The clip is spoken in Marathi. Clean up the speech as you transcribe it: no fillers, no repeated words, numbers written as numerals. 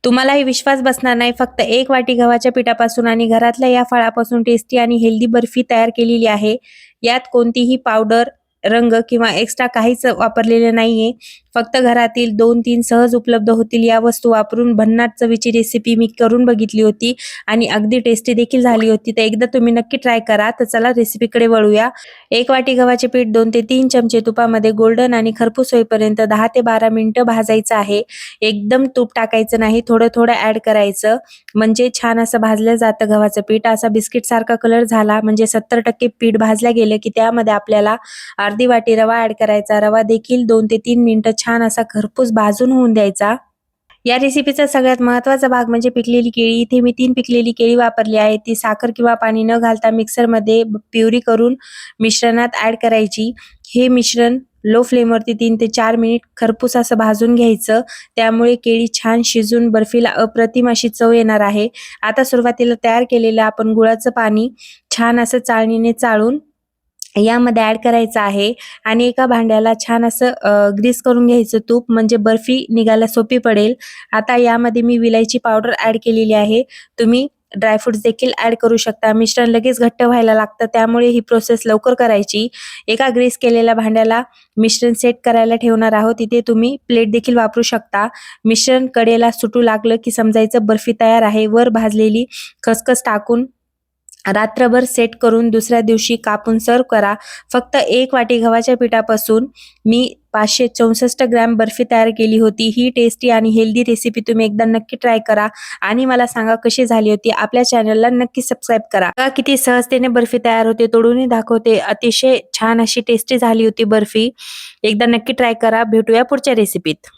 तुम्हालाही विश्वास बसणार नाही, फक्त 1 वाटी गव्हाच्या पिठापासून आणि घरातल्या या फळापासून टेस्टी आणि हेल्दी बर्फी तयार केलेली आहे. यात कोणतीही पावडर, रंग किंवा एक्स्ट्रा काहीच वापरलेलं नाहीये. फक्त घरातील 2-3 सहज उपलब्ध होतील या वस्तू वापरून भन्नाट चवीची रेसिपी मी करून बघितली होती आणि अगदी टेस्टी देखील झाली होती. तर एकदा तुम्ही नक्की ट्राय करा. तर चला रेसिपीकडे वळूया. 1 वाटी गव्हाचे पीठ 2 ते 3 चमचे तुपामध्ये गोल्डन आणि खरपूस होईपर्यंत 10 ते 12 मिनिटं भाजायचं आहे. एकदम तूप टाकायचं नाही, थोडं-थोडं ॲड करायचं. म्हणजे छान असं भाजलं जातं गव्हाचं पीठ. असा बिस्किटसारखा कलर झाला म्हणजे 70% पीठ भाजलं गेलं की त्यामध्ये आपल्याला अर्धी वाटी रवा ॲड करायचा. रवा देखील 2 ते 3 मिनिटं छान असा खरपूस भाजून होऊन द्यायचा. या रेसिपीचा सगळ्यात महत्त्वाचा भाग म्हणजे पिकलेली केळी. इथे मी 3 पिकलेली केळी वापरली आहे. ती साखर किंवा पाणी न घालता मिक्सरमध्ये प्युरी करून मिश्रणात ॲड करायची. हे मिश्रण लो फ्लेमवरती 3 ते 4 मिनिट खरपूस असं भाजून घ्यायचं. त्यामुळे केळी छान शिजून बर्फीला अप्रतिम अशी चव येणार आहे. आता सुरुवातीला तयार केलेलं आपण गुळाचं पाणी छान असं चाळणीने चाळून यामध्ये ॲड करायचं आहे आणि एका भांड्याला छान असं ग्रीस करून घ्यायचं तूप, म्हणजे बर्फी निघायला सोपी पडेल. आता यामध्ये मी विलायची पावडर ॲड केलेली आहे. तुम्ही ड्रायफ्रुट्स देखील ॲड करू शकता. मिश्रण लगेच घट्ट व्हायला लागतं, त्यामुळे ही प्रोसेस लवकर करायची. एका ग्रीस केलेल्या भांड्याला मिश्रण सेट करायला ठेवणार आहोत. इथे तुम्ही प्लेट देखील वापरू शकता. मिश्रण कडेला सुटू लागलं की समजायचं बर्फी तयार आहे. वर भाजलेली खसखस टाकून रात्रभर सेट करून दुसऱ्या दिवशी कापून सर्व करा. फक्त 1 वाटी गव्हाच्या पिठापासून मी 564 ग्रॅम बर्फी तयार केली होती. ही टेस्टी आणि हेल्दी रेसिपी तुम्ही एकदा नक्की ट्राय करा आणि मला सांगा कशी झाली होती. आपल्या चॅनलला नक्की सबस्क्राईब करा. बघा किती सहजतेने बर्फी तयार होते. तोडूनही दाखवते. अतिशय छान अशी टेस्टी झाली होती बर्फी. एकदा नक्की ट्राय करा. भेटूया पुढच्या रेसिपीत.